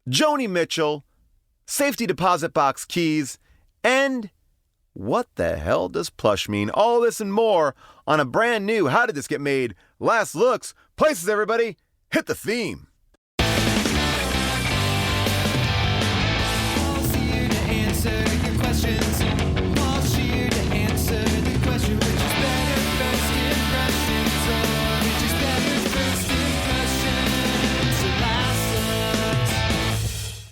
Joni Mitchell, safety deposit box keys, and what the hell does plush mean? All this and more on a brand new How Did This Get Made? Last Looks. Places, everybody. Hit the theme.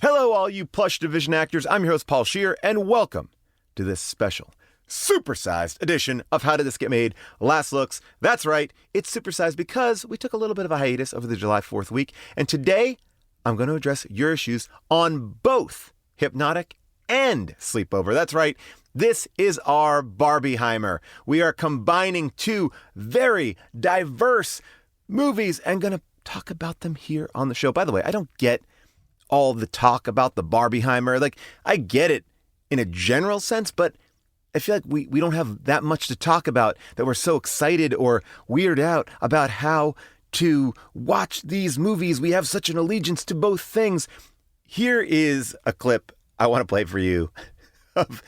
Hello, all you Plush Division actors. I'm your host, Paul Scheer, and welcome to this special, supersized edition of How Did This Get Made? Last Looks. That's right, it's supersized because we took a little bit of a hiatus over the July 4th week, and today I'm going to address your issues on both Hypnotic and Sleepover. That's right, this is our Barbieheimer. We are combining two very diverse movies and going to talk about them here on the show. By the way, I don't get all the talk about the Barbieheimer. Like, I get it in a general sense, but I feel like we don't have that much to talk about, that we're so excited or weirded out about how to watch these movies. We have such an allegiance to both things. Here is a clip I want to play for you of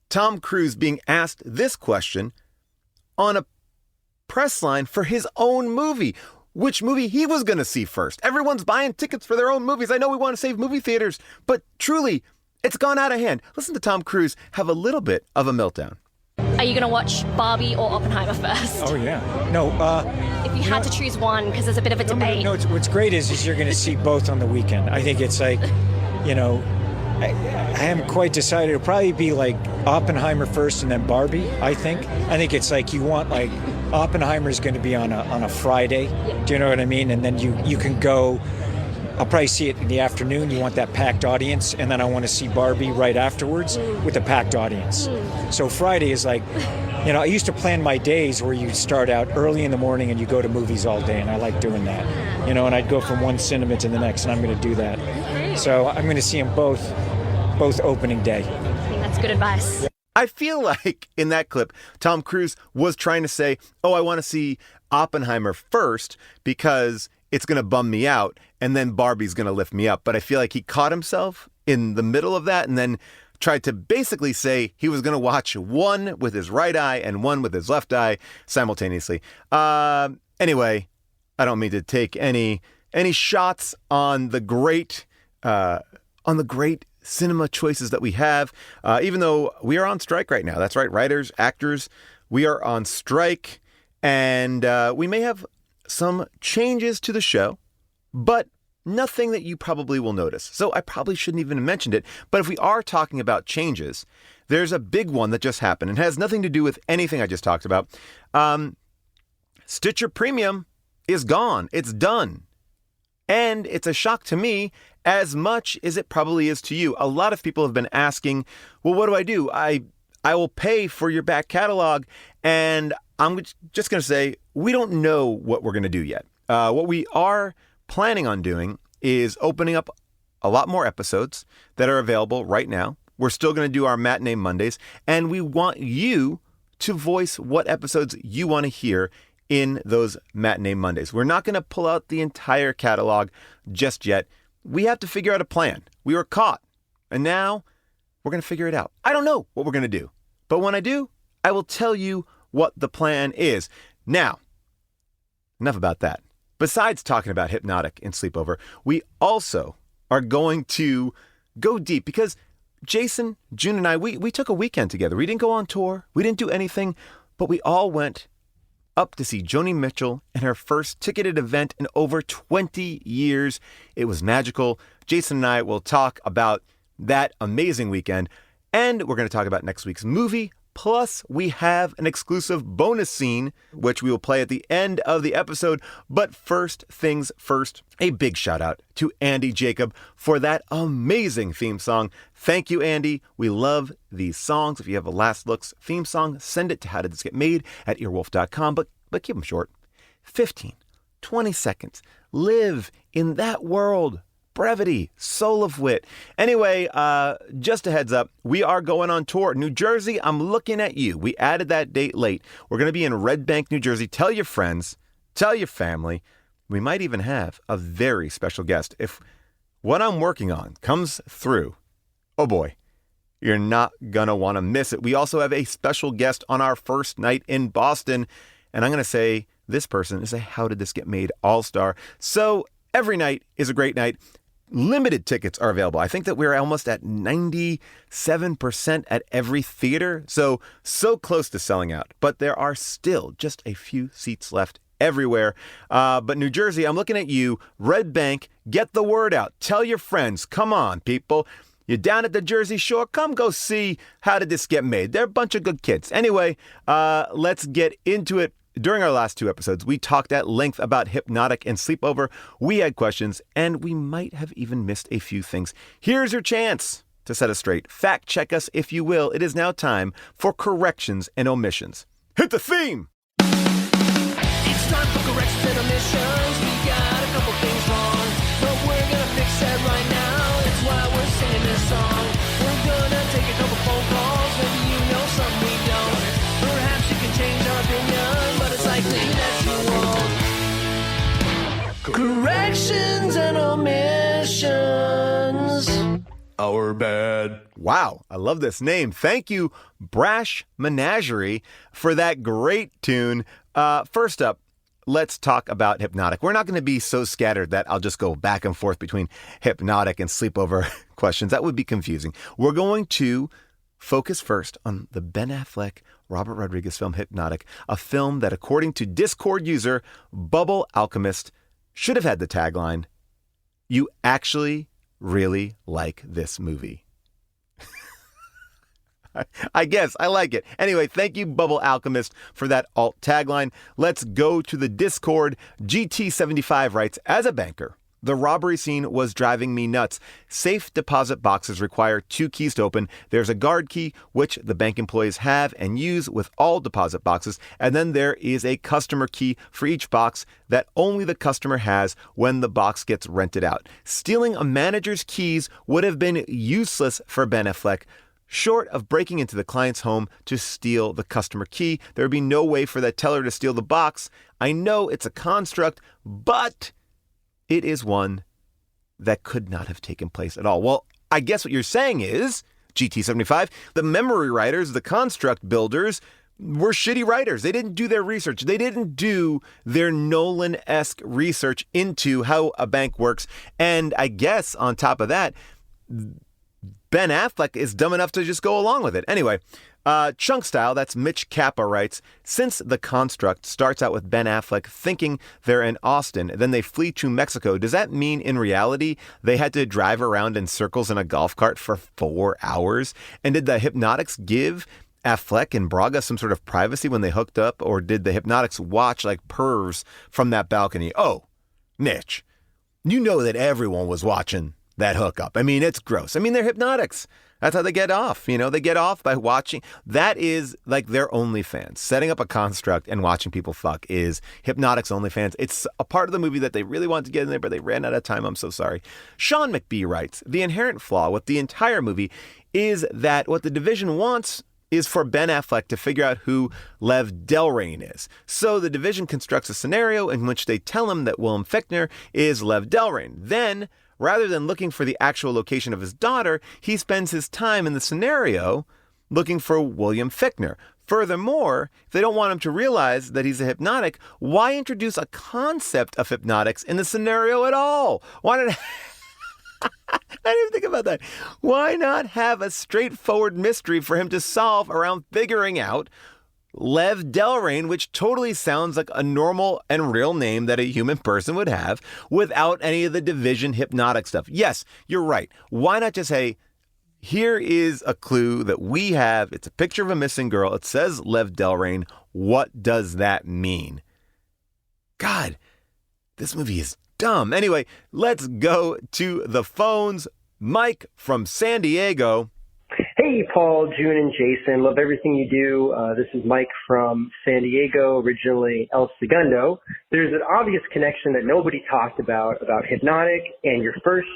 Tom Cruise being asked this question on a press line for his own movie. Which movie he was going to see first. Everyone's buying tickets for their own movies. I know we want to save movie theaters, but truly, it's gone out of hand. Listen to Tom Cruise have a little bit of a meltdown. Are you going to watch Barbie or Oppenheimer first? Oh, yeah. No, if you had to choose one, because there's a bit of a debate. No, what's great is you're going to see both on the weekend. I think it's like, I haven't quite decided. It'll probably be like Oppenheimer first and then Barbie, I think. I think it's like you want like Oppenheimer's going to be on a Friday. Yep. Do you know what I mean? And then you can go. I'll probably see it in the afternoon. You want that packed audience, and then I want to see Barbie right afterwards with a packed audience. So Friday is like, I used to plan my days where you start out early in the morning and you go to movies all day, and I like doing that. And I'd go from one cinema to the next, and I'm going to do that. So I'm going to see them both opening day. I think that's good advice. I feel like in that clip, Tom Cruise was trying to say, I want to see Oppenheimer first because it's going to bum me out, and then Barbie's going to lift me up. But I feel like he caught himself in the middle of that and then tried to basically say he was going to watch one with his right eye and one with his left eye simultaneously. Anyway, I don't mean to take any shots on the great cinema choices that we have, even though we are on strike right now. That's right, writers, actors, we are on strike, and we may have some changes to the show, but nothing that you probably will notice. So I probably shouldn't even have mentioned it, but if we are talking about changes, there's a big one that just happened and has nothing to do with anything I just talked about. Stitcher Premium is gone. It's done. And it's a shock to me as much as it probably is to you. A lot of people have been asking, well, what do? I will pay for your back catalog. And I'm just going to say, we don't know what we're going to do yet. What we are planning on doing is opening up a lot more episodes that are available right now. We're still going to do our Matinee Mondays. And we want you to voice what episodes you want to hear in those Matinee Mondays. We're not going to pull out the entire catalog just yet. We have to figure out a plan. We were caught, and now we're going to figure it out. I don't know what we're going to do, but when I do, I will tell you what the plan is. Now, enough about that. Besides talking about Hypnotic and Sleepover, we also are going to go deep because Jason, June, and I, we took a weekend together. We didn't go on tour. We didn't do anything, but we all went up to see Joni Mitchell in her first ticketed event in over 20 years. It was magical. Jason and I will talk about that amazing weekend, and we're going to talk about next week's movie. Plus, we have an exclusive bonus scene, which we will play at the end of the episode. But first things first, a big shout out to Andy Jacob for that amazing theme song. Thank you, Andy. We love these songs. If you have a Last Looks theme song, send it to howdidthisgetmade@earwolf.com, but keep them short. 15, 20 seconds. Live in that world. Brevity, soul of wit. Anyway, just a heads up, we are going on tour. New Jersey, I'm looking at you. We added that date late. We're going to be in Red Bank, New Jersey. Tell your friends, tell your family. We might even have a very special guest. If what I'm working on comes through, oh boy, you're not going to want to miss it. We also have a special guest on our first night in Boston, and I'm going to say this person is a How Did This Get Made all-star. So every night is a great night. Limited tickets are available. I think that we're almost at 97% at every theater. So close to selling out. But there are still just a few seats left everywhere. But New Jersey, I'm looking at you. Red Bank, get the word out. Tell your friends. Come on, people. You're down at the Jersey Shore. Come go see How Did This Get Made. They're a bunch of good kids. Anyway, let's get into it. During our last 2 episodes, we talked at length about Hypnotic and Sleepover. We had questions, and we might have even missed a few things. Here's your chance to set us straight. Fact check us, if you will. It is now time for corrections and omissions. Hit the theme! It's time for corrections and omissions. We got a couple things wrong, but we're gonna fix that right now. That's why we're singing this song. We're gonna take a couple phone calls. Maybe you know something we don't. Perhaps you can change our opinion, but it's likely that you won't. Corrections and omissions. Our bad. Wow, I love this name. Thank you, Brash Menagerie, for that great tune. First up, let's talk about Hypnotic. We're not going to be so scattered that I'll just go back and forth between Hypnotic and Sleepover questions. That would be confusing. We're going to focus first on the Ben Affleck, Robert Rodriguez film Hypnotic, a film that, according to Discord user Bubble Alchemist, should have had the tagline, "You actually really like this movie." I guess I like it. Anyway, thank you, Bubble Alchemist, for that alt tagline. Let's go to the Discord. GT75 writes, as a banker, the robbery scene was driving me nuts. Safe deposit boxes require 2 keys to open. There's a guard key, which the bank employees have and use with all deposit boxes. And then there is a customer key for each box that only the customer has when the box gets rented out. Stealing a manager's keys would have been useless for Ben Affleck. Short of breaking into the client's home to steal the customer key, there would be no way for that teller to steal the box. I know it's a construct, but it is one that could not have taken place at all. Well, I guess what you're saying is, GT75, the memory writers, the construct builders, were shitty writers. They didn't do their research. They didn't do their Nolan-esque research into how a bank works. And I guess on top of that, Ben Affleck is dumb enough to just go along with it. Anyway, Chunk Style, that's Mitch Kappa, writes, since the construct starts out with Ben Affleck thinking they're in Austin, then they flee to Mexico, does that mean in reality they had to drive around in circles in a golf cart for 4 hours? And did the Hypnotics give Affleck and Braga some sort of privacy when they hooked up, or did the Hypnotics watch like pervs from that balcony? Oh, Mitch, you know that everyone was watching that hookup. I mean, it's gross. I mean, they're Hypnotics. That's how they get off. You know, they get off by watching. That is like their OnlyFans. Setting up a construct and watching people fuck is Hypnotic's OnlyFans. It's a part of the movie that they really wanted to get in there, but they ran out of time. I'm so sorry. Sean McBee writes, the inherent flaw with the entire movie is that what the division wants is for Ben Affleck to figure out who Lev Delrain is. So the division constructs a scenario in which they tell him that Willem Fichtner is Lev Delrain. Then, rather than looking for the actual location of his daughter, he spends his time in the scenario looking for William Fichtner. Furthermore, if they don't want him to realize that he's a hypnotic, why introduce a concept of hypnotics in the scenario at all? Why not... I didn't even think about that. Why not have a straightforward mystery for him to solve around figuring out Lev Delrain, which totally sounds like a normal and real name that a human person would have without any of the division hypnotic stuff? Yes, you're right. Why not just say, here is a clue that we have. It's a picture of a missing girl. It says Lev Delrain. What does that mean? God, this movie is dumb. Anyway, let's go to the phones. Mike from San Diego. Hey, Paul, June, and Jason. Love everything you do. This is Mike from San Diego, originally El Segundo. There's an obvious connection that nobody talked about Hypnotic and your first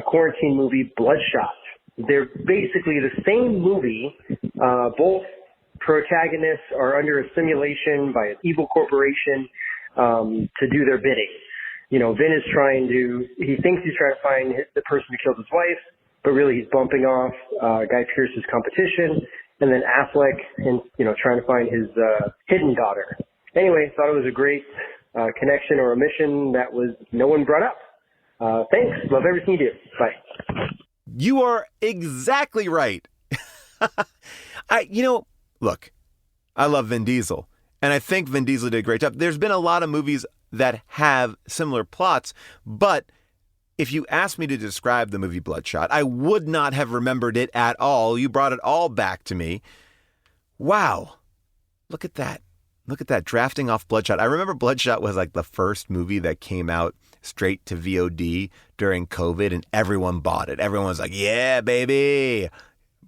quarantine movie, Bloodshot. They're basically the same movie. Both protagonists are under a simulation by an evil corporation to do their bidding. Vin is he thinks he's trying to find the person who killed his wife, but really he's bumping off Guy Pearce's competition, and then Affleck and, trying to find his hidden daughter. Anyway, thought it was a great connection or omission that no one brought up. Thanks. Love everything you do. Bye. You are exactly right. Look, I love Vin Diesel, and I think Vin Diesel did a great job. There's been a lot of movies that have similar plots, but if you asked me to describe the movie Bloodshot, I would not have remembered it at all. You brought it all back to me. Wow. Look at that. Look at that, drafting off Bloodshot. I remember Bloodshot was like the first movie that came out straight to VOD during COVID, and everyone bought it. Everyone was like, yeah, baby,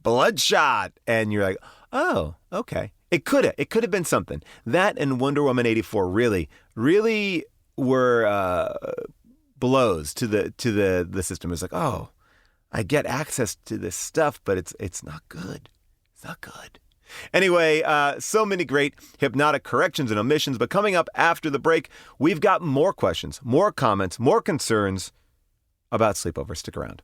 Bloodshot. And you're like, oh, okay. It could have been something. That and Wonder Woman 84 really were blows to the system. It's like, oh, I get access to this stuff, but it's not good. It's not good. Anyway, so many great hypnotic corrections and omissions, but coming up after the break, we've got more questions, more comments, more concerns about Sleepover. Stick around.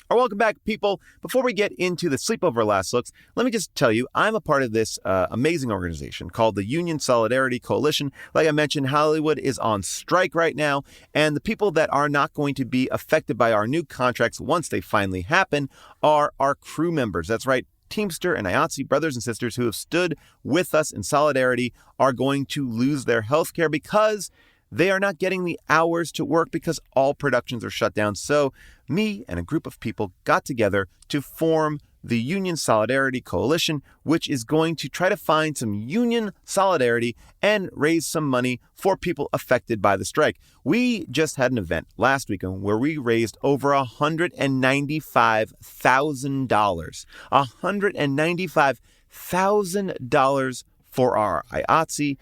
Welcome back, people. Before we get into the Sleepover Last Looks, let me just tell you, I'm a part of this amazing organization called the Union Solidarity Coalition. Like I mentioned, Hollywood is on strike right now, and the people that are not going to be affected by our new contracts once they finally happen are our crew members. That's right. Teamster and IATSE brothers and sisters who have stood with us in solidarity are going to lose their health care because they are not getting the hours to work because all productions are shut down. So me and a group of people got together to form the Union Solidarity Coalition, which is going to try to find some union solidarity and raise some money for people affected by the strike. We just had an event last weekend where we raised over $195,000. $195,000 for our IATSE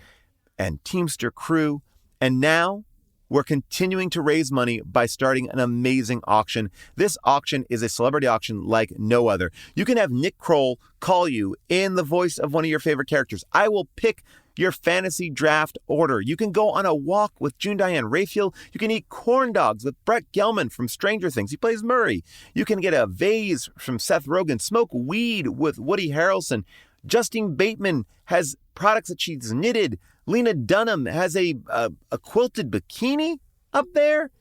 and Teamster crew. And now we're continuing to raise money by starting an amazing auction. This auction is a celebrity auction like no other. You can have Nick Kroll call you in the voice of one of your favorite characters. I will pick your fantasy draft order. You can go on a walk with June Diane Raphael. You can eat corn dogs with Brett Gelman from Stranger Things. He plays Murray. You can get a vase from Seth Rogen. Smoke weed with Woody Harrelson. Justine Bateman has products that she's knitted. Lena Dunham has a quilted bikini up there.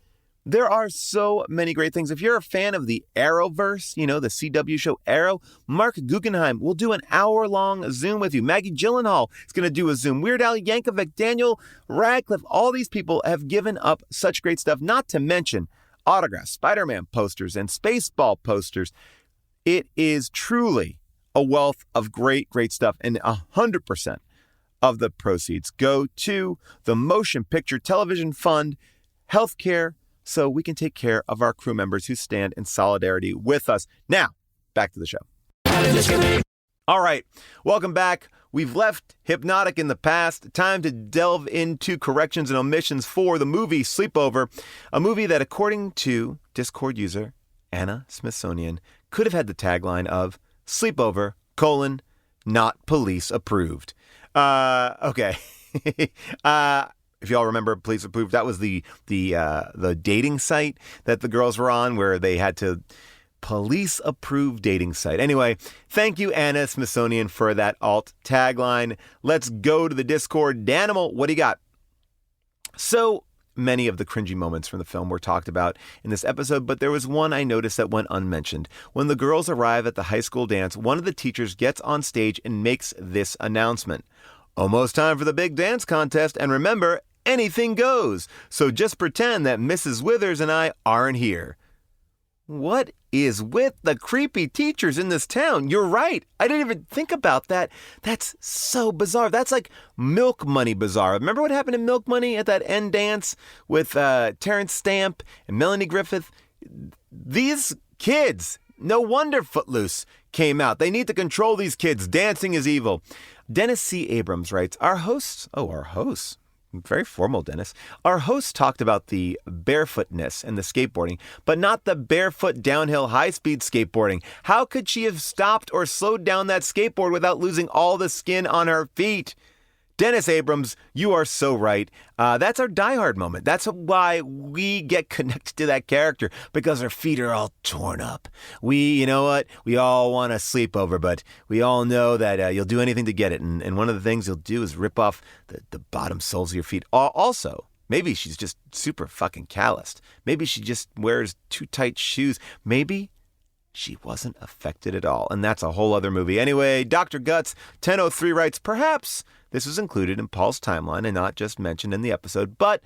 There are so many great things. If you're a fan of the Arrowverse, the CW show Arrow, Mark Guggenheim will do an hour-long Zoom with you. Maggie Gyllenhaal is going to do a Zoom. Weird Al Yankovic, Daniel Radcliffe, all these people have given up such great stuff, not to mention autographs, Spider-Man posters, and Spaceball posters. It is truly a wealth of great, great stuff, and 100% of the proceeds go to the Motion Picture Television Fund, healthcare, so we can take care of our crew members who stand in solidarity with us. Now, back to the show. All right, welcome back. We've left Hypnotic in the past. Time to delve into corrections and omissions for the movie Sleepover, a movie that, according to Discord user Anna Smithsonian, could have had the tagline of Sleepover, not police approved. Okay. If y'all remember Police Approved, that was the dating site that the girls were on where they had to police approved dating site. Anyway, thank you, Anna Smithsonian, for that alt tagline. Let's go to the Discord. Danimal, what do you got? So many of the cringy moments from the film were talked about in this episode, but there was one I noticed that went unmentioned. When the girls arrive at the high school dance, one of the teachers gets on stage and makes this announcement. Almost time for the big dance contest, and remember, anything goes. So just pretend that Mrs. Withers and I aren't here. What is with the creepy teachers in this town? You're right. I didn't even think about that. That's so bizarre. That's like Milk Money bizarre. Remember what happened in Milk Money at that end dance with Terrence Stamp and Melanie Griffith? These kids, no wonder Footloose came out. They need to control these kids. Dancing is evil. Dennis C. Abrams writes, our hosts, very formal, Dennis. Our host talked about the barefootness and the skateboarding, but not the barefoot downhill high-speed skateboarding. How could she have stopped or slowed down that skateboard without losing all the skin on her feet? Dennis Abrams, you are so right. That's our Die Hard moment. That's why we get connected to that character, because our feet are all torn up. You know what? We all want a sleepover, but we all know that you'll do anything to get it. And one of the things you'll do is rip off the bottom soles of your feet. Also, maybe she's just super fucking calloused. Maybe she just wears too tight shoes. Maybe she wasn't affected at all. And that's a whole other movie. Anyway, Dr. Guts 1003 writes, perhaps this was included in Paul's timeline and not just mentioned in the episode, but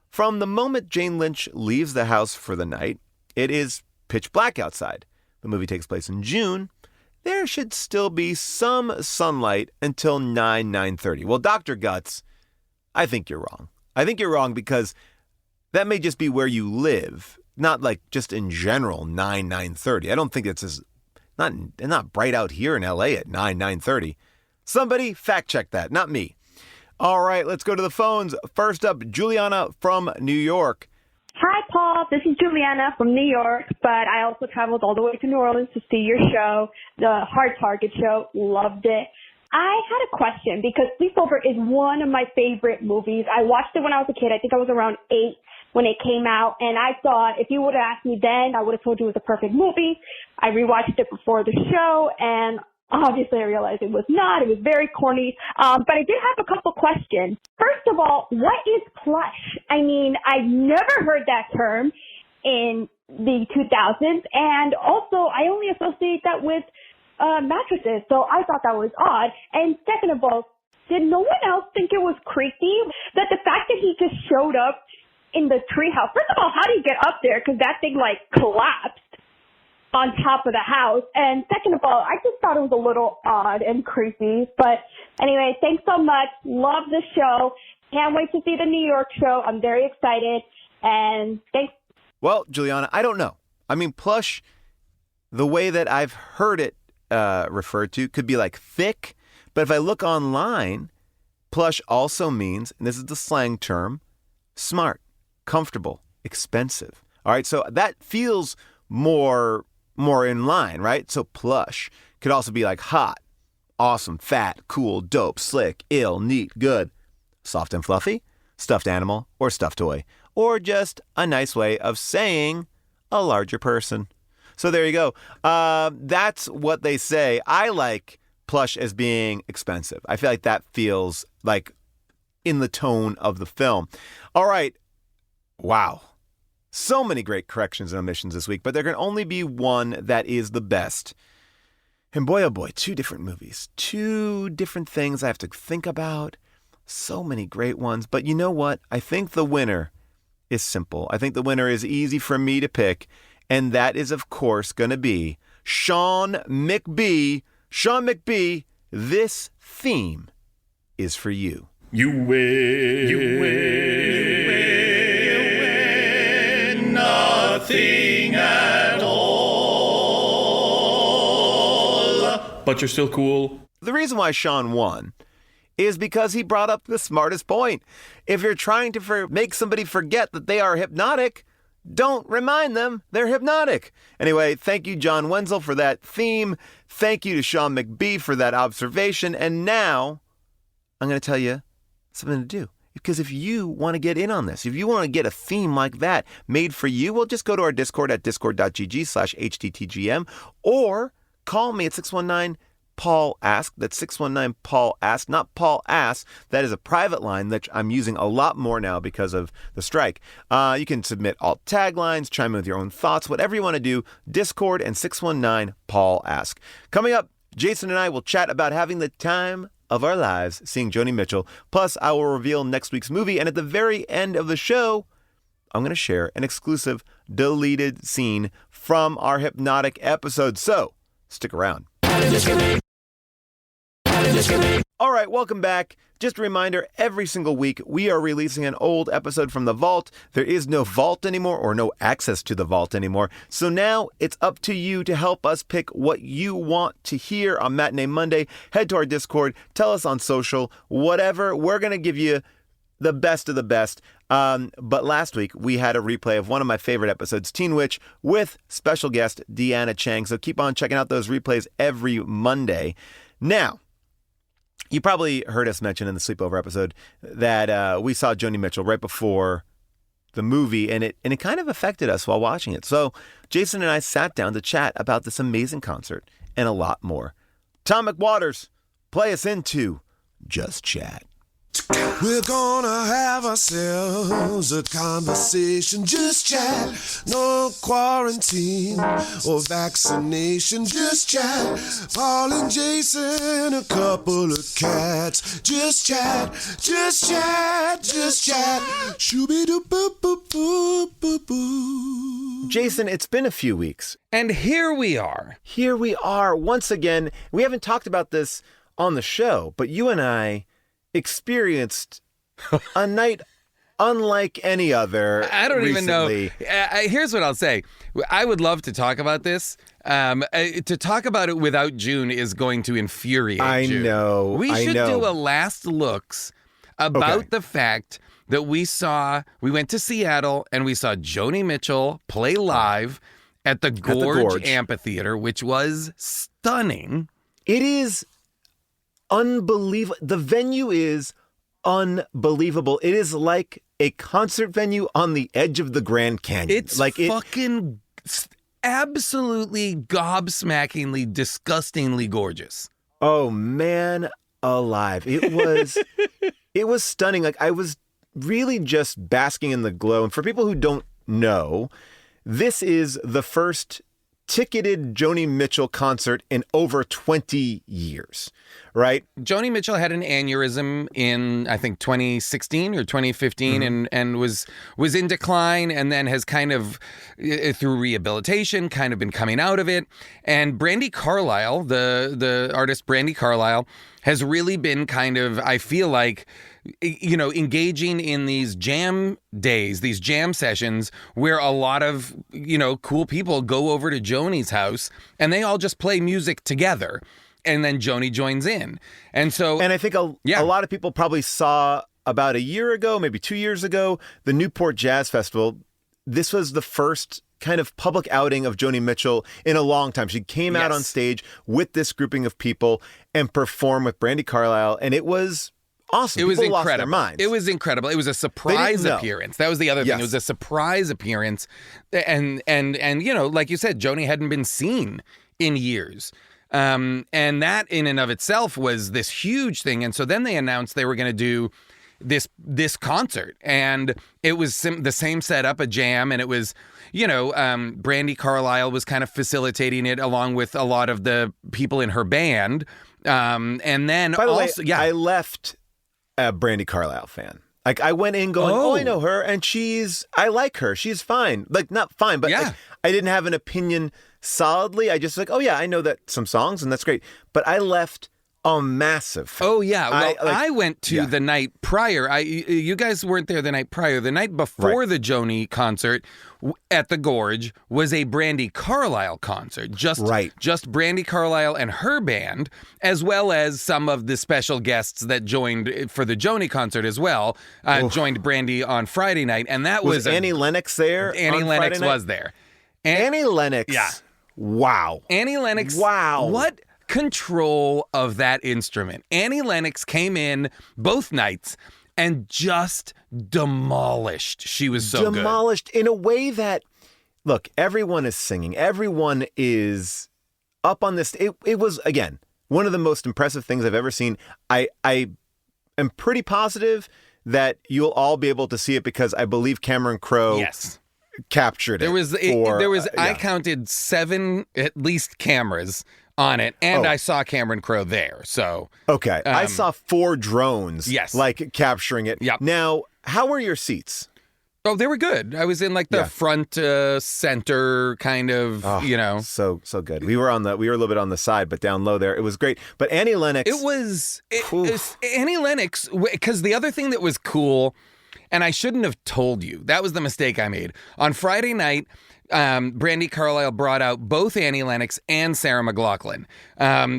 from the moment Jane Lynch leaves the house for the night, it is pitch black outside. The movie takes place in June. There should still be some sunlight until 9:30. Well, Dr. Guts, I think you're wrong. I think you're wrong because that may just be where you live, not like just in general 9:30. I don't think it's not bright out here in LA at 9:30. Somebody fact check that, not me. All right, let's go to the phones. First up, Juliana from New York. Hi, Paul. This is Juliana from New York, but I also traveled all the way to New Orleans to see your show, the Hard Target show. Loved it. I had a question because Sleepover is one of my favorite movies. I watched it when I was a kid. I think I was around 8 when it came out, and I thought if you would have asked me then, I would have told you it was a perfect movie. I rewatched it before the show, and obviously I realized it was not. It was very corny, but I did have a couple questions. First of all, what is plush? I mean, I've never heard that term in the 2000s, and also I only associate that with mattresses, so I thought that was odd. And second of all, did no one else think it was creepy that the fact that he just showed up in the treehouse? First of all, how do you get up there? Because that thing like collapsed on top of the house. And second of all, I just thought it was a little odd and creepy. But anyway, thanks so much. Love the show. Can't wait to see the New York show. I'm very excited. And thanks. Well, Juliana, I don't know. I mean, plush, the way that I've heard it referred to could be like thick. But if I look online, plush also means, and this is the slang term, smart, comfortable, expensive. All right, so that feels more in line, right? So plush could also be like hot, awesome, fat, cool, dope, slick, ill, neat, good, soft and fluffy, stuffed animal, or stuffed toy, or just a nice way of saying a larger person. So there you go. That's what they say. I like plush as being expensive. I feel like that feels like in the tone of the film. All right. Wow. So many great corrections and omissions this week, but there can only be one that is the best. And boy, oh boy, 2 different movies, 2 different things I have to think about. So many great ones. But you know what? I think the winner is simple. I think the winner is easy for me to pick. And that is, of course, going to be Sean McBee. Sean McBee, this theme is for you. You win. You win nothing at all. But you're still cool. The reason why Sean won is because he brought up the smartest point. If you're trying to make somebody forget that they are hypnotic, don't remind them they're hypnotic. Anyway, thank you, John Wenzel, for that theme. Thank you to Sean McBee for that observation. And now I'm going to tell you something to do. Because if you want to get in on this, if you want to get a theme like that made for you, well, just go to our Discord at discord.gg/HDTGM or call me at 619 Paul Ask. That's 619 Paul Ask, not Paul Ask. That is a private line that I'm using a lot more now because of the strike. You can submit alt taglines, chime in with your own thoughts, whatever you want to do. Discord and 619 Paul Ask. Coming up, Jason and I will chat about having the time of our lives seeing Joni Mitchell. Plus, I will reveal next week's movie. And at the very end of the show, I'm going to share an exclusive deleted scene from our Hypnotic episode. So stick around. All right, welcome back. Just a reminder, every single week we are releasing an old episode from the vault. There is no vault anymore or no access to the vault anymore. So now it's up to you to help us pick what you want to hear on Matinee Monday. Head to our Discord, tell us on social, whatever. We're going to give you the best of the best. But last week we had a replay of one of my favorite episodes, Teen Witch, with special guest Deanna Chang. So keep on checking out those replays every Monday. Now, You probably heard us mention in the sleepover episode that we saw Joni Mitchell right before the movie, and it kind of affected us while watching it. So Jason and I sat down to chat about this amazing concert and a lot more. Tom McWaters, play us into Just Chat. We're gonna have ourselves a conversation, just chat. No quarantine or vaccination, just chat. Paul and Jason, a couple of cats, just chat, just chat, just chat. Shooby-doo-boo-boo-boo-boo. Jason, it's been a few weeks. And here we are. Here we are once again. We haven't talked about this on the show, but you and I experienced a night unlike any other. I don't even know. recently. Here's what I'll say. I would love to talk about this. To talk about it without June is going to infuriate I June. know. We I should know. do a last looks about Okay. the fact that we went to Seattle and we saw Joni Mitchell play live at the Gorge Amphitheater, which was stunning. It is unbelievable. The venue is unbelievable. It is like a concert venue on the edge of the Grand Canyon. It's like fucking absolutely gobsmackingly, disgustingly gorgeous. Oh man, alive! It was stunning. Like I was really just basking in the glow. And for people who don't know, this is the first ticketed Joni Mitchell concert in over 20 years, right? Joni Mitchell had an aneurysm in, I think, 2016 or 2015 and was in decline, and then has kind of, through rehabilitation, kind of been coming out of it. And Brandi Carlile, the artist Brandi Carlile, has really been kind of, I feel like, engaging in these jam days, these jam sessions where a lot of, cool people go over to Joni's house and they all just play music together. And then Joni joins in. And I think a lot of people probably saw about a year ago, maybe 2 years ago, the Newport Jazz Festival. This was the first kind of public outing of Joni Mitchell in a long time. She came out on stage with this grouping of people and performed with Brandi Carlile, and it was awesome. It was People lost incredible. their minds. It was incredible. It was a surprise appearance. That was the other thing. Yes. It was a surprise appearance. And like you said, Joni hadn't been seen in years. And that in and of itself was this huge thing. And so then they announced they were going to do this concert, and it was the same setup, a jam, and it was, Brandi Carlile was kind of facilitating it along with a lot of the people in her band. And then By the also, way, I left a Brandi Carlile fan. Like I went in going, I know her, and I like her. She's fine. Like not fine, but like, I didn't have an opinion solidly. I just I know that some songs, and that's great. But I left a massive fan. Oh yeah, well, I went to the night prior. You guys weren't there the night prior. The night before the Joni concert at the Gorge was a Brandi Carlile concert. Just Brandi Carlile and her band, as well as some of the special guests that joined for the Joni concert as well. Joined Brandi on Friday night, and that was Annie Lennox there. Annie Lennox was there. Annie Lennox. Yeah. Wow. Annie Lennox. Wow. What control of that instrument. Annie Lennox came in both nights and just demolished. She was so good. Demolished in a way that, look, everyone is singing. Everyone is up on this. It was, again, one of the most impressive things I've ever seen. I am pretty positive that you'll all be able to see it because I believe Cameron Crowe captured it. I counted 7 at least cameras on it, and I saw Cameron Crowe there. So okay, I saw 4 drones. Yes, capturing it. Yep. Now, how were your seats? Oh, they were good. I was in like the front center kind of. So good. We were a little bit on the side, but down low there. It was great. But Annie Lennox. It was Annie Lennox, because the other thing that was cool. And I shouldn't have told you. That was the mistake I made. On Friday night, Brandi Carlile brought out both Annie Lennox and Sarah McLachlan,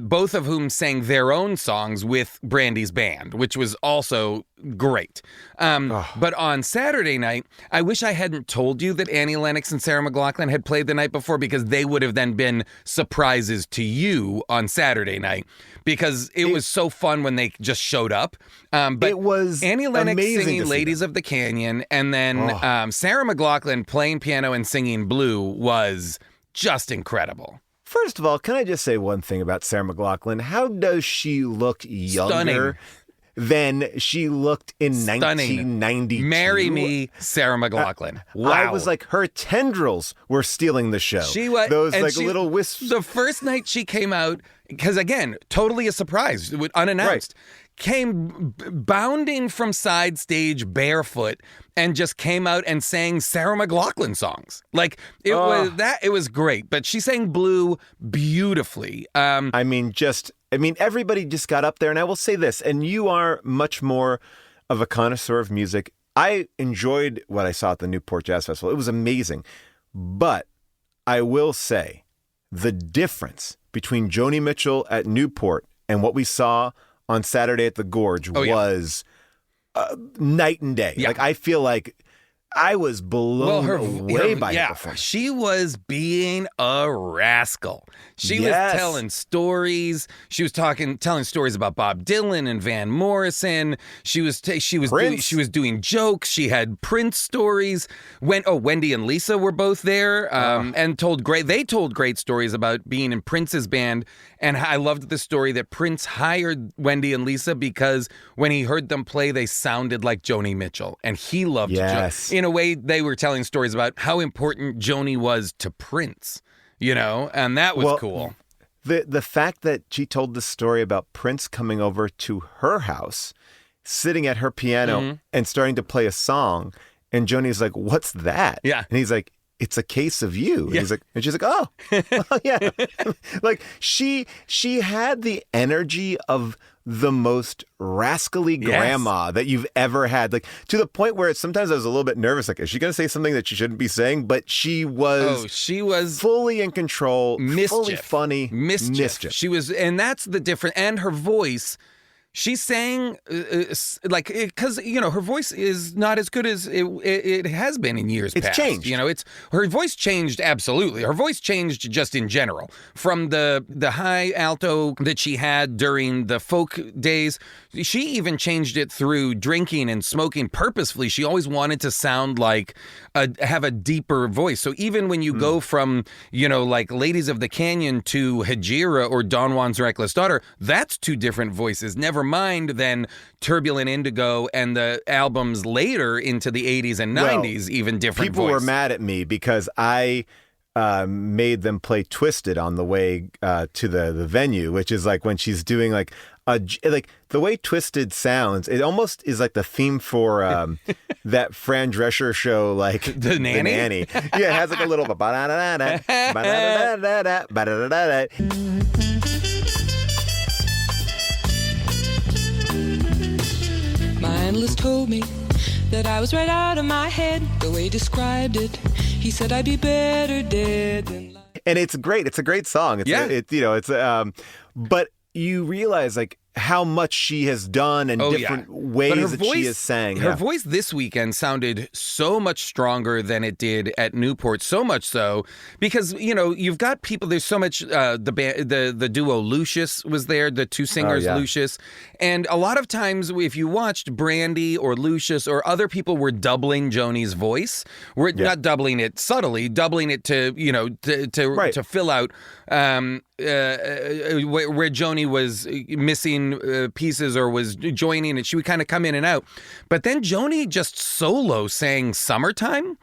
both of whom sang their own songs with Brandy's band, which was also great. But on Saturday night, I wish I hadn't told you that Annie Lennox and Sarah McLachlan had played the night before, because they would have then been surprises to you on Saturday night, because it was so fun when they just showed up. But it was Annie Lennox amazing to singing see Ladies of the Canyon, and then Sarah McLachlan playing piano and singing Blue was just incredible. First of all, can I just say one thing about Sarah McLachlan? How does she look younger than she looked in 1992? Marry me, Sarah McLachlan. Wow. I was like, her tendrils were stealing the show. She was. Those little wisps. The first night she came out, because again, totally a surprise, unannounced. Right. Came bounding from side stage barefoot and just came out and sang Sarah McLachlan songs. Like it was great, but she sang Blue beautifully. Everybody just got up there, and I will say this, and you are much more of a connoisseur of music. I enjoyed what I saw at the Newport Jazz Festival. It was amazing. But I will say the difference between Joni Mitchell at Newport and what we saw on Saturday at the Gorge was night and day. Yeah. Like, I feel like I was blown away by her performance. She was being a rascal. She was telling stories. She was telling stories about Bob Dylan and Van Morrison. She was doing jokes. She had Prince stories. Wendy and Lisa were both there and told great stories about being in Prince's band. And I loved the story that Prince hired Wendy and Lisa because when he heard them play, they sounded like Joni Mitchell, and he loved Joni. In a way, they were telling stories about how important Joni was to Prince, and that was cool. The fact that she told the story about Prince coming over to her house, sitting at her piano and starting to play a song, and Joni's like, "What's that?" Yeah. And he's like, "It's a case of you." And she's like, "Oh, yeah." Like she had the energy of the most rascally grandma that you've ever had. Like, to the point where sometimes I was a little bit nervous. Like, is she going to say something that she shouldn't be saying? But she was fully in control, fully funny. Mischief. She was, and that's the difference. And her voice, she sang because her voice is not as good as it has been in years past. It's changed. Her voice changed absolutely. Her voice changed just in general from the high alto that she had during the folk days. She even changed it through drinking and smoking purposefully. She always wanted to sound like have a deeper voice. So even when you go from like Ladies of the Canyon to Hejira or Don Juan's Reckless Daughter, that's two different voices. Never mind then Turbulent Indigo and the albums later into the 80s and 90s, even different people voice. Were mad at me because I made them play Twisted on the way to the venue, which is like when she's doing like the way Twisted sounds, it almost is like the theme for that Fran Drescher show, like The Nanny. Yeah, it has like a little ba-da-da-da-da, ba-da-da-da-da, ba-da-da-da-da. My analyst told me that I was right out of my head, the way he described it. He said I'd be better dead than alive. And it's great. It's a great song. But you realize like how much she has done and different ways that she has sang. Her voice this weekend sounded so much stronger than it did at Newport. So much so because you've got people. There's so much. The duo Lucius was there. The two singers Lucius, and a lot of times if you watched Brandi or Lucius or other people were doubling Joni's voice. We're not doubling it subtly, doubling it to to fill out. Where Joni was missing pieces or was joining it, she would kind of come in and out. But then Joni just solo sang Summertime,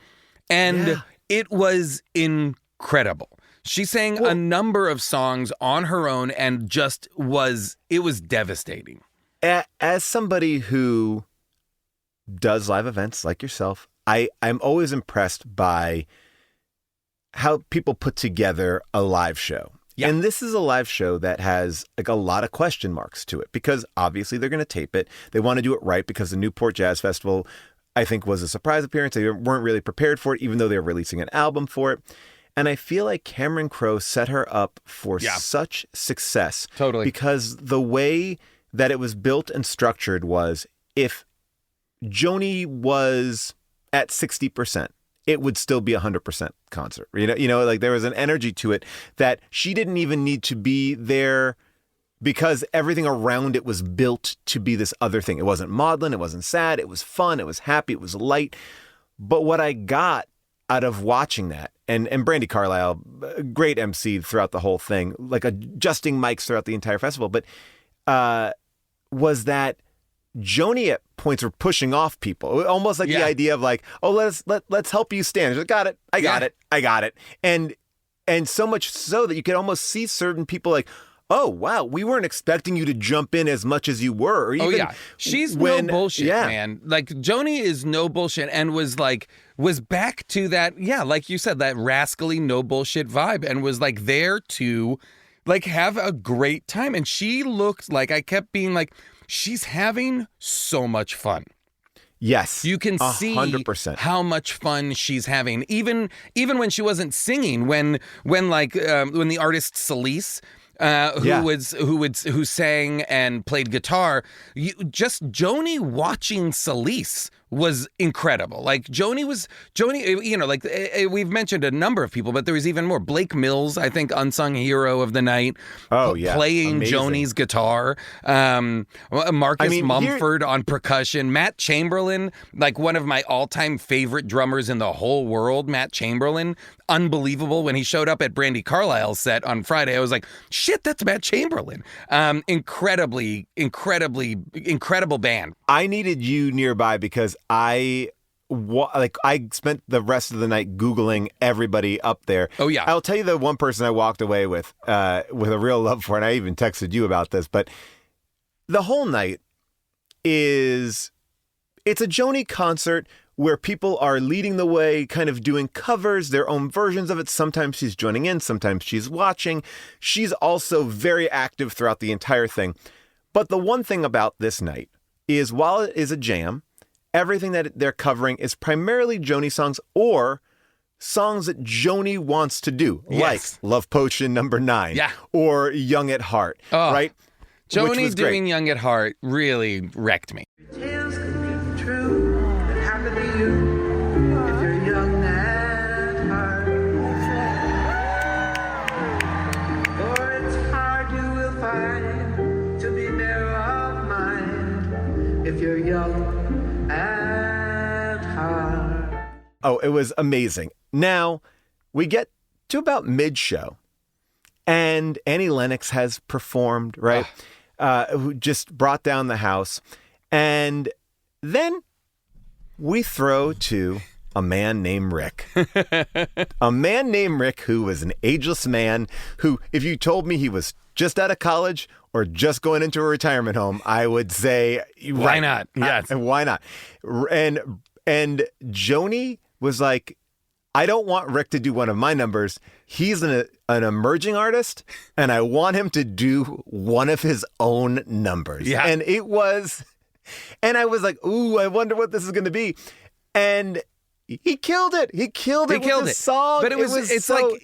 and it was incredible. She sang a number of songs on her own and it was devastating. As somebody who does live events like yourself, I'm always impressed by how people put together a live show. Yeah. And this is a live show that has like a lot of question marks to it because obviously they're going to tape it. They want to do it right because the Newport Jazz Festival I think was a surprise appearance. They weren't really prepared for it, even though they were releasing an album for it. And I feel like Cameron Crowe set her up for such success. Totally. Because the way that it was built and structured was, if Joni was at 60%, it would still be 100% concert. Like there was an energy to it that she didn't even need to be there, because everything around it was built to be this other thing. It wasn't maudlin, it wasn't sad, it was fun, it was happy, it was light. But what I got out of watching that, and Brandi Carlile, great MC throughout the whole thing, like adjusting mics throughout the entire festival, but was that Joni at points were pushing off people, almost like the idea of like, oh, let's help you stand. She's like, got it, I got it, and so much so that you could almost see certain people like, oh, wow, we weren't expecting you to jump in as much as you were. Or even she's no bullshit, man. Like, Joni is no bullshit, and was back to that, like you said, that rascally no bullshit vibe, and was like there to like have a great time. And she looked like, I kept being like, she's having so much fun. Yes, you can see 100% how much fun she's having, even when she wasn't singing. When the artist Celise, who sang and played guitar, just Joni watching Celise was incredible. Like Joni, we've mentioned a number of people, but there was even more. Blake Mills, I think, unsung hero of the night. Playing amazing. Joni's guitar. Marcus Mumford on percussion. Matt Chamberlain, like one of my all-time favorite drummers in the whole world. Matt Chamberlain, unbelievable. When he showed up at Brandi Carlile's set on Friday, I was like, shit, that's Matt Chamberlain. Incredible band. I needed you nearby because I spent the rest of the night Googling everybody up there. Oh, yeah. I'll tell you the one person I walked away with a real love for, and I even texted you about this, but the whole night it's a Joni concert where people are leading the way, kind of doing covers, their own versions of it. Sometimes she's joining in, sometimes she's watching. She's also very active throughout the entire thing. But the one thing about this night is, while it is a jam, everything that they're covering is primarily Joni songs or songs that Joni wants to do, like Love Potion No. 9 or Young at Heart, right? Joni doing Young at Heart really wrecked me. Tales can be true that happen to you if you're young at heart. For it's hard, you will find, to be narrow of mind if you're young at heart. Oh, it was amazing. Now, we get to about mid-show, and Annie Lennox has performed, right? Who just brought down the house. And then we throw to a man named Rick. A man named Rick who was an ageless man who, if you told me he was just out of college or just going into a retirement home, I would say, why not? Yes. Why not? And Joni was like, I don't want Rick to do one of my numbers. He's an emerging artist, and I want him to do one of his own numbers. Yeah. And it was, and I was like, ooh, I wonder what this is going to be. And he killed it. He killed it with the song. But it's so, like,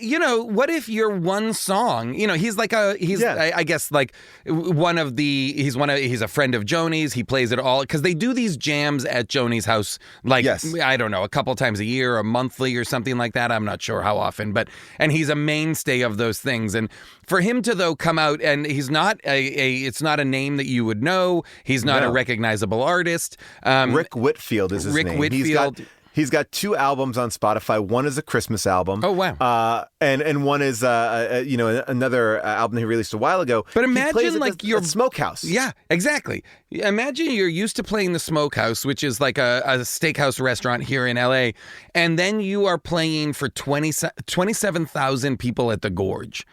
what if you're one song? He's like I guess like he's a friend of Joni's. He plays it all because they do these jams at Joni's house, like, I don't know, a couple times a year, or monthly or something like that. I'm not sure how often, and he's a mainstay of those things. And for him to, though, come out, and he's not it's not a name that you would know. He's not a recognizable artist. Rick Whitfield is his name. Rick Whitfield. He's got 2 albums on Spotify. One is a Christmas album. Oh, wow. And one is another album he released a while ago. But imagine like your Smokehouse. Yeah, exactly. Imagine you're used to playing the Smokehouse, which is like a steakhouse restaurant here in LA, and then you are playing for 27,000 people at the Gorge.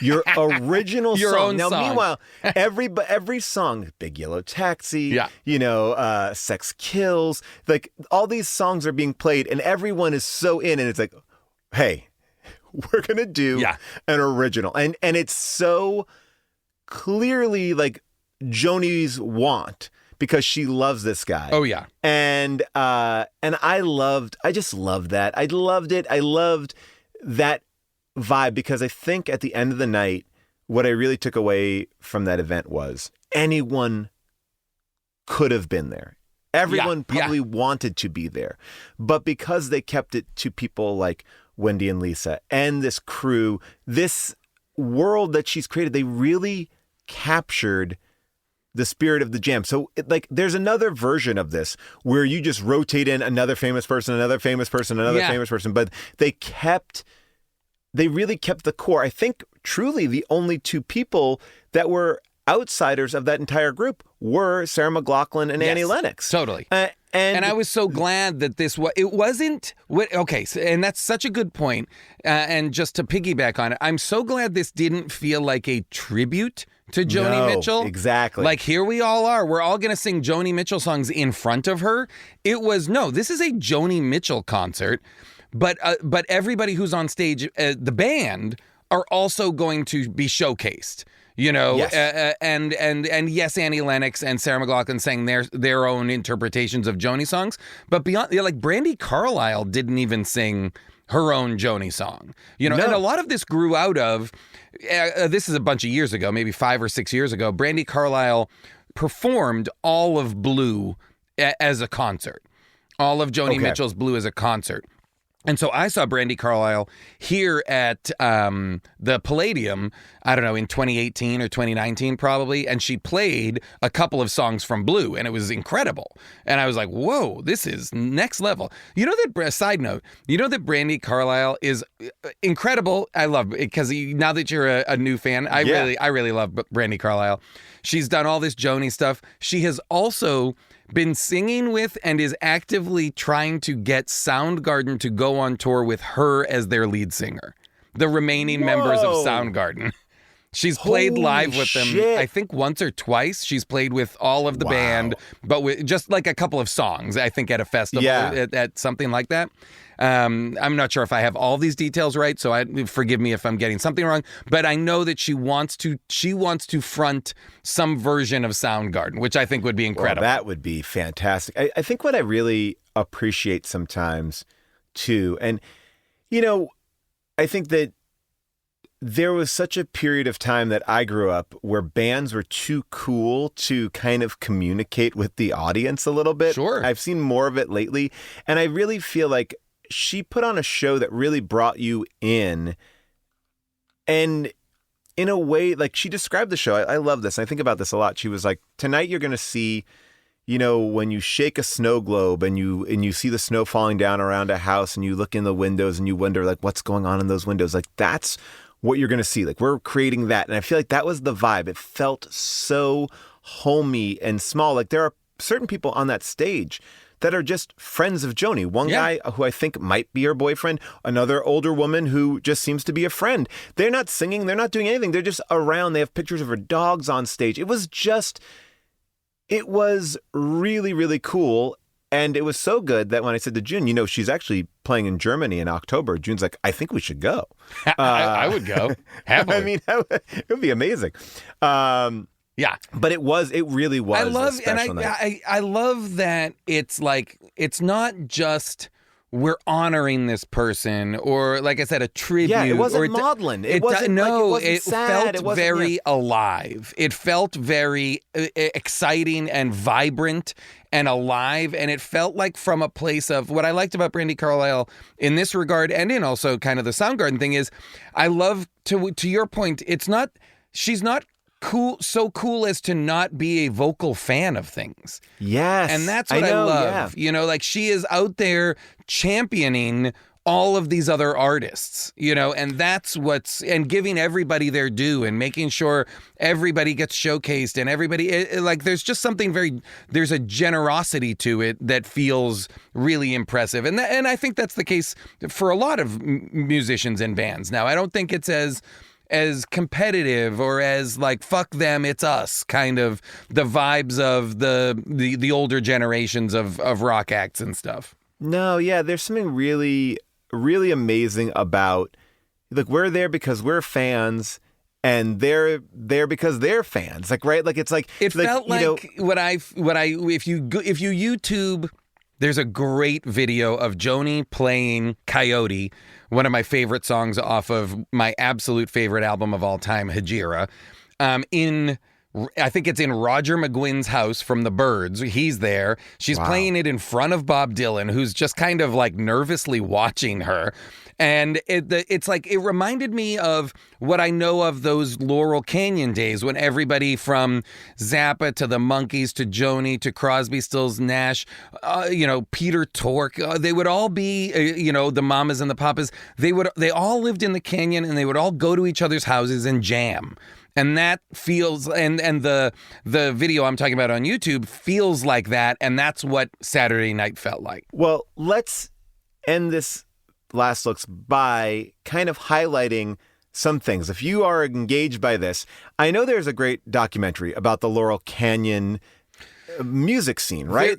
Your original Your song. Own now, song. Meanwhile, every song, Big Yellow Taxi, Sex Kills, like all these songs are being played, and everyone is so in, and it's like, hey, we're gonna do an original, and it's so clearly like Joni's want, because she loves this guy. Oh yeah. And I just loved that. I loved it. I loved that vibe because I think at the end of the night, what I really took away from that event was anyone could have been there. Everyone probably wanted to be there. But because they kept it to people like Wendy and Lisa and this crew, this world that she's created, they really captured the spirit of the jam. So there's another version of this where you just rotate in another famous person, another famous person, another famous person. But they really kept the core. I think truly the only two people that were outsiders of that entire group were Sarah McLachlan and Annie Lennox. Totally. And I was so glad that it wasn't okay. So, and that's such a good point. And just to piggyback on it, I'm so glad this didn't feel like a tribute to Joni Mitchell. Exactly. Like here we all are. We're all going to sing Joni Mitchell songs in front of her. It was this is a Joni Mitchell concert, but everybody who's on stage, the band, are also going to be showcased. Yes. And yes, Annie Lennox and Sarah McLachlan sang their own interpretations of Joni songs, but beyond, Brandi Carlile didn't even sing her own Joni song. And a lot of this grew out of, this is a bunch of years ago, maybe 5 or 6 years ago, Brandi Carlile performed all of Blue as a concert. All of Joni Mitchell's Blue as a concert. And so I saw Brandi Carlile here at the Palladium, I don't know, in 2018 or 2019 probably, and she played a couple of songs from Blue, and it was incredible. And I was like, whoa, this is next level. Side note, that Brandi Carlile is incredible. I love it because now that you're a new fan, I really love Brandi Carlile. She's done all this Joni stuff. She has also been singing with and is actively trying to get Soundgarden to go on tour with her as their lead singer. The remaining members of Soundgarden. She's played live with them, I think once or twice. She's played with all of the band, but with just like a couple of songs, I think at a festival, at something like that. I'm not sure if I have all these details right, so forgive me if I'm getting something wrong, but I know that she wants to front some version of Soundgarden, which I think would be incredible. Well, that would be fantastic. I think what I really appreciate sometimes too, and I think that there was such a period of time that I grew up where bands were too cool to kind of communicate with the audience a little bit. Sure. I've seen more of it lately, and I really feel like she put on a show that really brought you in. And in a way, like she described the show, I love this. I think about this a lot. She was like, tonight you're going to see, when you shake a snow globe and you see the snow falling down around a house and you look in the windows and you wonder like what's going on in those windows. Like that's what you're going to see. Like we're creating that. And I feel like that was the vibe. It felt so homey and small. Like there are certain people on that stage that are just friends of Joni. One guy who I think might be her boyfriend, another older woman who just seems to be a friend. They're not singing, they're not doing anything. They're just around. They have pictures of her dogs on stage. It was really, really cool. And it was so good that when I said to June, she's actually playing in Germany in October, June's like, I think we should go. I would go. Happily. I mean, it would be amazing. Yeah, but it really was. I love that it's like it's not just we're honoring this person or like I said a tribute. Yeah, it wasn't maudlin. It felt very alive. It felt very exciting and vibrant and alive, and it felt like from a place of what I liked about Brandi Carlile in this regard, and in also kind of the Soundgarden thing is, I love to your point. She's not so cool as to not be a vocal fan of things. Yes. And that's what I love. Yeah. Like she is out there championing all of these other artists, and that's and giving everybody their due and making sure everybody gets showcased and everybody, there's just something there's a generosity to it that feels really impressive. And I think that's the case for a lot of musicians and bands. Now, I don't think it's as competitive or as like fuck them, it's us kind of the vibes of the older generations of rock acts and stuff. No, yeah, there's something really, really amazing about like we're there because we're fans and they're there because they're fans. Like, right? Like, it's like It felt you know, if you YouTube, there's a great video of Joni playing Coyote, one of my favorite songs off of my absolute favorite album of all time, Hajira. I think it's in Roger McGuinn's house from the Byrds. He's there. She's playing it in front of Bob Dylan, who's just kind of like nervously watching her. And it's like, it reminded me of what I know of those Laurel Canyon days when everybody from Zappa to the Monkees to Joni to Crosby, Stills, Nash, Peter Tork, they would all be, the Mamas and the Papas. They all lived in the canyon, and they would all go to each other's houses and jam. And that feels, and the video I'm talking about on YouTube feels like that, and that's what Saturday night felt like. Well, let's end this Last Looks by kind of highlighting some things. If you are engaged by this, I know there's a great documentary about the Laurel Canyon music scene, right?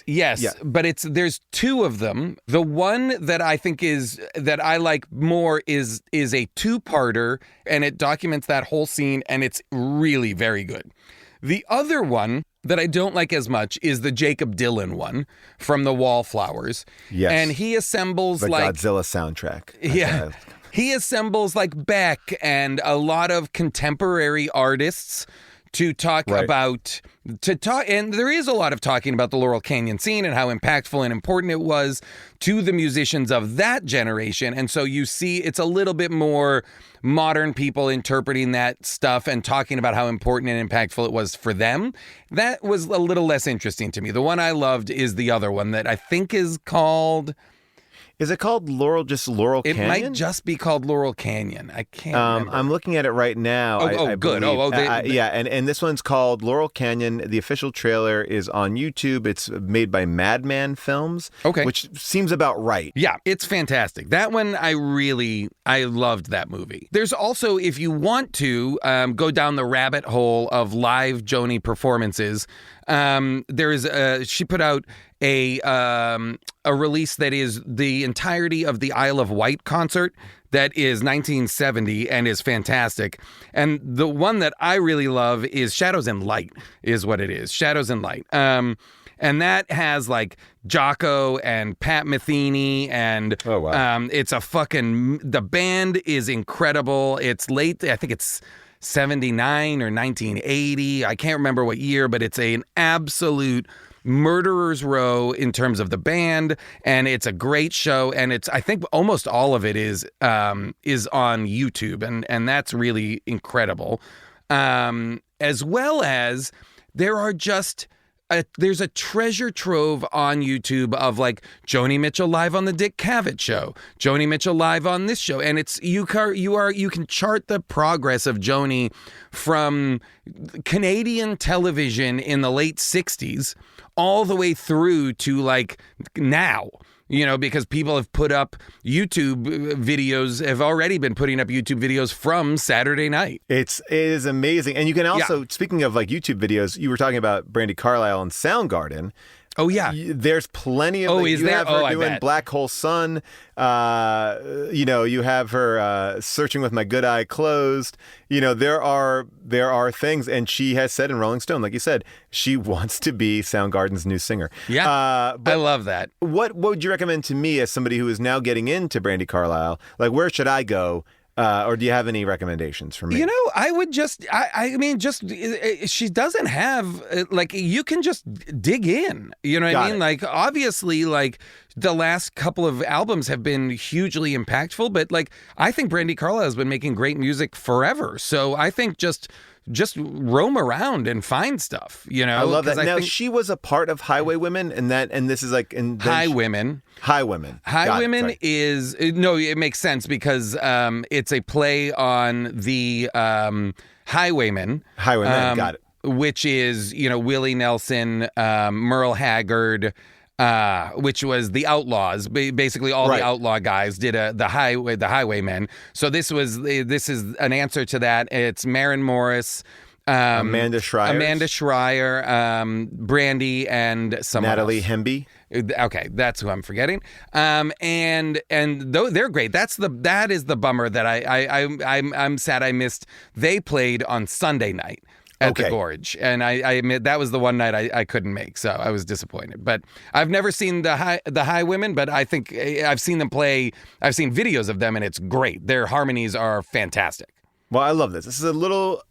Yes. But there's two of them. The one that I think that I like more is a two-parter, and it documents that whole scene, and it's really very good. The other one that I don't like as much is the Jacob Dylan one from the Wallflowers. Yes. And he assembles the Godzilla soundtrack. Yeah. He assembles like Beck and a lot of contemporary artists to talk about, and there is a lot of talking about the Laurel Canyon scene and how impactful and important it was to the musicians of that generation. And so you see it's a little bit more modern people interpreting that stuff and talking about how important and impactful it was for them. That was a little less interesting to me. The one I loved is the other one that I think is called... Is it called Laurel Canyon? It might just be called Laurel Canyon. I can't remember. I'm looking at it right now. I good. Believe. And this one's called Laurel Canyon. The official trailer is on YouTube. It's made by Madman Films, which seems about right. Yeah, it's fantastic. That one, I loved that movie. There's also, if you want to go down the rabbit hole of live Joni performances, she put out a release that is the entirety of the Isle of Wight concert that is 1970 and is fantastic. And the one that I really love is Shadows and Light is what it is. Shadows and Light. And that has like Jocko and Pat Metheny and it's the band is incredible. It's late. I think it's 79 or 1980. I can't remember what year, but it's an absolute murderer's row in terms of the band, and it's a great show, and I think almost all of it is on YouTube, and that's really incredible. As well as there's a treasure trove on YouTube of like Joni Mitchell live on the Dick Cavett show, Joni Mitchell live on this show, and it's you can chart the progress of Joni from Canadian television in the late 60s all the way through to like now. Because people have put up YouTube videos, have already been putting up YouTube videos from Saturday night. It is amazing. And you can also, speaking of like YouTube videos, you were talking about Brandi Carlile and Soundgarden. Oh, yeah. There's plenty of... is there? Have her doing Black Hole Sun. You have her Searching with My Good Eye Closed. There are things. And she has said in Rolling Stone, like you said, she wants to be Soundgarden's new singer. Yeah, I love that. What would you recommend to me as somebody who is now getting into Brandi Carlile? Like, where should I go? Or do you have any recommendations for me? I would she doesn't have, like, you can just dig in. You know what I mean? Like, obviously, like, the last couple of albums have been hugely impactful, but, like, I think Brandi Carlile has been making great music forever. So I think just roam around and find stuff, I love that. Now, she was a part of Highwaywomen, and this is like... Highwomen. Is... No, it makes sense because it's a play on the Highwaymen. Got it. Which is, Willie Nelson, Merle Haggard... which was the Outlaws. Basically, all the outlaw guys did the Highwaymen. So this is an answer to that. It's Maren Morris, Amanda Schreier, Brandi, and someone Natalie else. Hemby. Okay, that's who I'm forgetting. And though they're great, that is the bummer that I'm sad I missed. They played on Sunday night at the Gorge, and I admit that was the one night I couldn't make, so I was disappointed. But I've never seen the High Women, but I think I've seen them play. I've seen videos of them, and it's great. Their harmonies are fantastic. Well, I love this. This is a little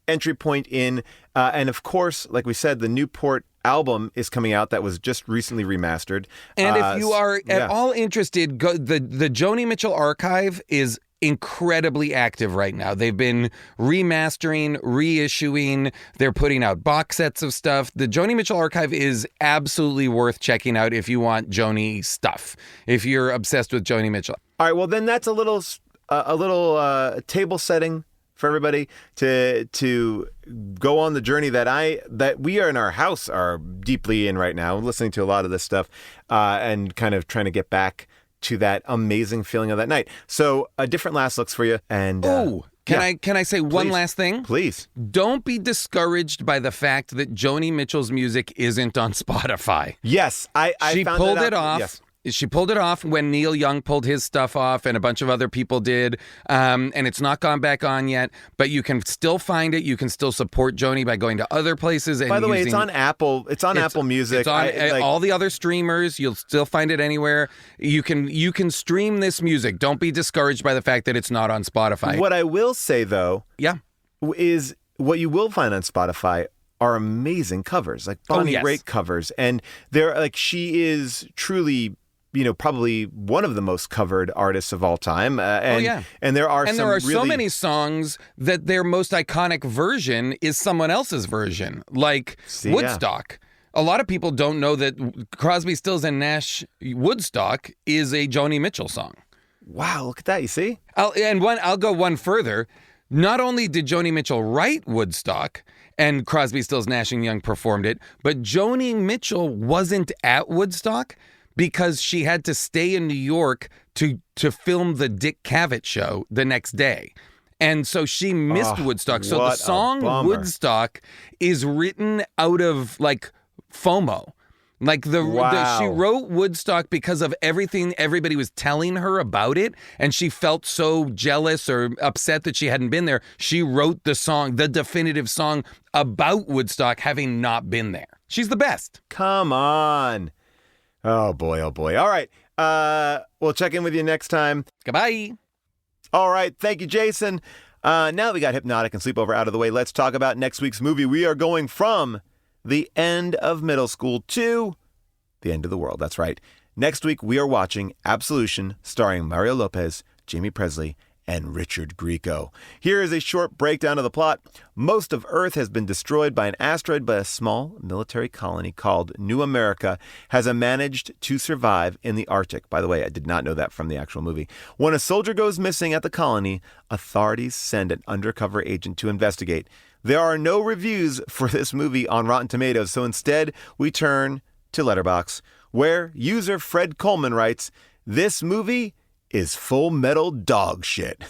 entry point in, and of course, like we said, the Newport album is coming out that was just recently remastered. And if you are at all interested, go, the Joni Mitchell archive is incredibly active right now. They've been remastering, reissuing, they're putting out box sets of stuff. The Joni Mitchell archive is absolutely worth checking out if you want Joni stuff, if you're obsessed with Joni Mitchell. All right, well then that's a little table setting for everybody to go on the journey that we are in our house are deeply in right now, listening to a lot of this stuff and kind of trying to get back to that amazing feeling of that night. So a different last looks for you. And can I say one last thing? Please. Don't be discouraged by the fact that Joni Mitchell's music isn't on Spotify. Yes, she found pulled that out. it off. Yes. She pulled it off when Neil Young pulled his stuff off and a bunch of other people did. And it's not gone back on yet, but you can still find it. You can still support Joni by going to other places. And by the way, it's on Apple. It's on Apple Music. It's on all the other streamers. You'll still find it anywhere. You can stream this music. Don't be discouraged by the fact that it's not on Spotify. What I will say, though, is what you will find on Spotify are amazing covers, like Bonnie Raitt covers. And they're like, she is truly, probably one of the most covered artists of all time. And there are so many songs that their most iconic version is someone else's version, like Woodstock. A lot of people don't know that Crosby, Stills, and Nash Woodstock is a Joni Mitchell song. Wow, look at that, you see? I'll go one further. Not only did Joni Mitchell write Woodstock, and Crosby, Stills, Nash and Young performed it, but Joni Mitchell wasn't at Woodstock because she had to stay in New York to film the Dick Cavett show the next day. And so she missed Woodstock. So the song Woodstock is written out of like FOMO. Like she wrote Woodstock because of everything everybody was telling her about it, and she felt so jealous or upset that she hadn't been there. She wrote the song, the definitive song about Woodstock, having not been there. She's the best. Come on. Oh boy, oh boy. All right. We'll check in with you next time. Goodbye. All right. Thank you, Jason. Now that we got Hypnotic and Sleepover out of the way, let's talk about next week's movie. We are going from the end of middle school to the end of the world. That's right. Next week, we are watching Absolution, starring Mario Lopez, Jamie Presley, and Richard Grieco. Here is a short breakdown of the plot. Most of Earth has been destroyed by an asteroid, but a small military colony called New America has managed to survive in the Arctic. By the way, I did not know that from the actual movie. When a soldier goes missing at the colony, authorities send an undercover agent to investigate. There are no reviews for this movie on Rotten Tomatoes, so instead we turn to Letterboxd, where user Fred Coleman writes, "This movie is full metal dog shit."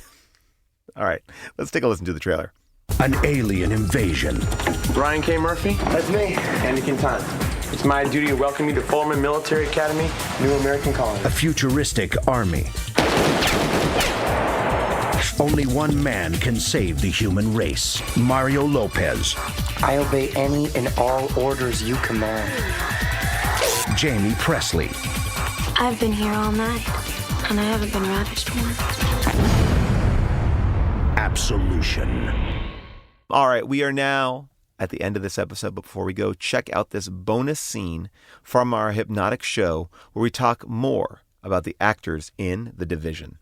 All right, let's take a listen to the trailer. An alien invasion. Brian K. Murphy. That's me. Andy Quintana. It's my duty to welcome you to Foreman Military Academy, New American Colony. A futuristic army. Only one man can save the human race. Mario Lopez. I obey any and all orders you command. Jamie Presley. I've been here all night, and I haven't been ravished once. Absolution. All right, we are now at the end of this episode. Before we go, check out this bonus scene from our Hypnotic show where we talk more about the actors in The Division.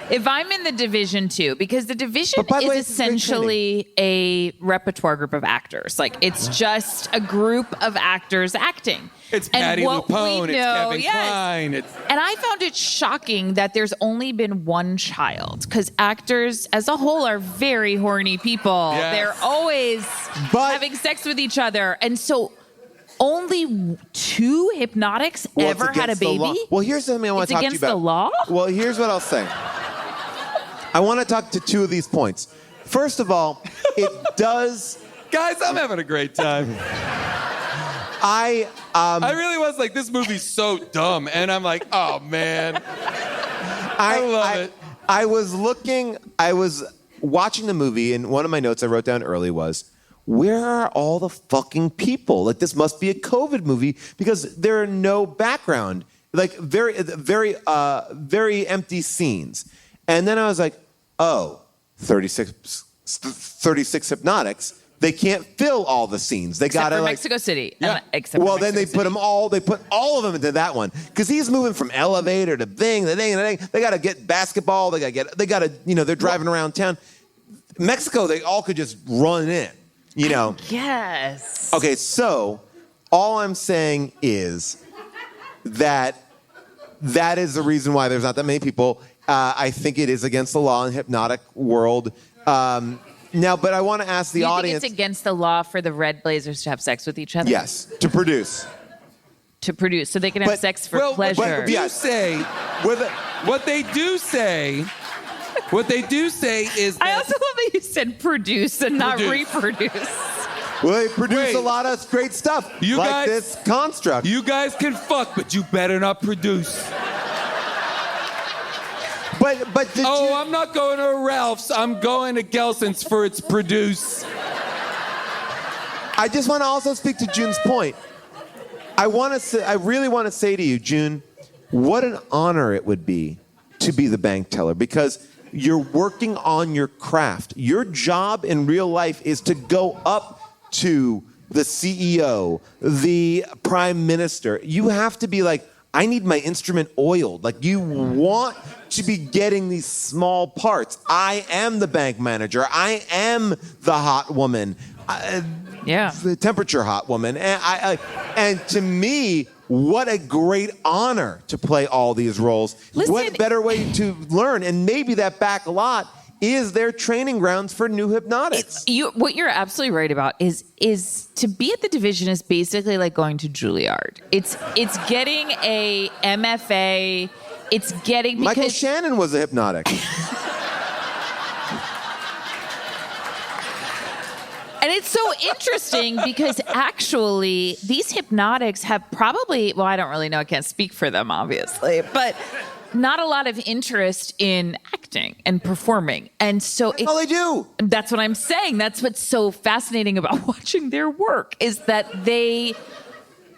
If I'm in The Division too, because The Division is essentially a repertoire group of actors. Like, it's just a group of actors acting. It's Patti LuPone, it's Kevin Kline. And I found it shocking that there's only been one child, because actors as a whole are very horny people. Yes. They're always having sex with each other. And so only 2 Hypnotics ever had a baby? Well, here's something I want to talk to you about. It's against the law? Well, here's what I'll say. I want to talk to 2 of these points. First of all, it does... Guys, I'm having a great time. I really was like, this movie's so dumb, and I'm like, oh man, I love it. I was watching the movie, and one of my notes I wrote down early was, where are all the fucking people? Like, this must be a COVID movie because there are no background, like very empty scenes. And then I was like, oh, 36 Hypnotics. They can't fill all the scenes. They got to Mexico City. Yeah. Then they put all of them into that one because he's moving from elevator to thing. They got to get basketball. They got to they're driving around town. Mexico, they all could just run in, Yes. Okay, so all I'm saying is that is the reason why there's not that many people. I think it is against the law in hypnotic world. Now, but I want to ask the audience. Think it's against the law for the Red Blazers to have sex with each other? Yes, to produce. So they can have sex for pleasure. What they do say is that I also love that you said produce and not reproduce. Well, they produce a lot of great stuff, this construct. You guys can fuck, but you better not produce. But I'm not going to Ralph's. I'm going to Gelson's for its produce. I just want to also speak to June's point. I really want to say to you, June, what an honor it would be to be the bank teller because you're working on your craft. Your job in real life is to go up to the CEO, the prime minister. You have to be like, I need my instrument oiled. Like, you want to be getting these small parts. I am the bank manager. I am the hot woman. The temperature hot woman. And to me, what a great honor to play all these roles. Listen, what better way to learn? And maybe that back lot is their training grounds for new hypnotics. What you're absolutely right about is to be at the division is basically like going to Juilliard. It's getting a MFA. It's getting Michael Shannon was a hypnotic. And it's so interesting because actually these hypnotics have probably, I don't really know, I can't speak for them obviously, but not a lot of interest in acting and performing. And so that's all they do. That's what I'm saying. That's what's so fascinating about watching their work is that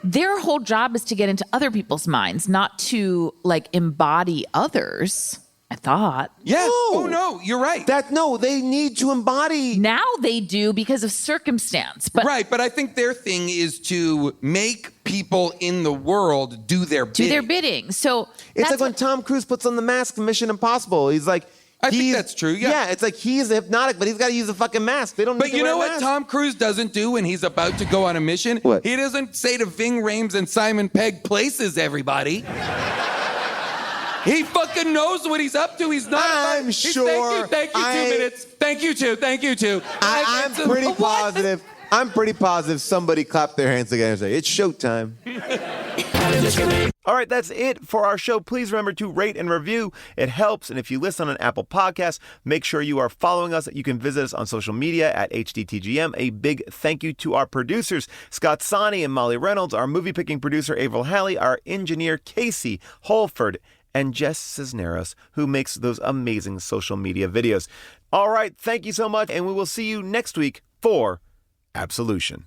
their whole job is to get into other people's minds, not to like embody others. I thought. Yeah. Oh no, you're right. They need to embody. Now they do because of circumstance. But but I think their thing is to make people in the world do their bidding. So it's like when Tom Cruise puts on the mask in Mission Impossible. He's like, I think that's true. Yeah, it's like he's a hypnotic, but he's got to use a fucking mask. They don't. But you know what Tom Cruise doesn't do when he's about to go on a mission? What? He doesn't say to Ving Rhames and Simon Pegg, "Places, everybody." He fucking knows what he's up to. He's not. I'm sure. Thank you. 2 minutes. Thank you too. I'm pretty positive. I'm pretty positive somebody clapped their hands together and say, "It's showtime." All right, that's it for our show. Please remember to rate and review. It helps. And if you listen on Apple Podcasts, make sure you are following us. You can visit us on social media at HDTGM. A big thank you to our producers, Scott Sani and Molly Reynolds, our movie-picking producer, Avril Halley, our engineer, Casey Holford, and Jess Cisneros, who makes those amazing social media videos. All right, thank you so much, and we will see you next week for Absolution.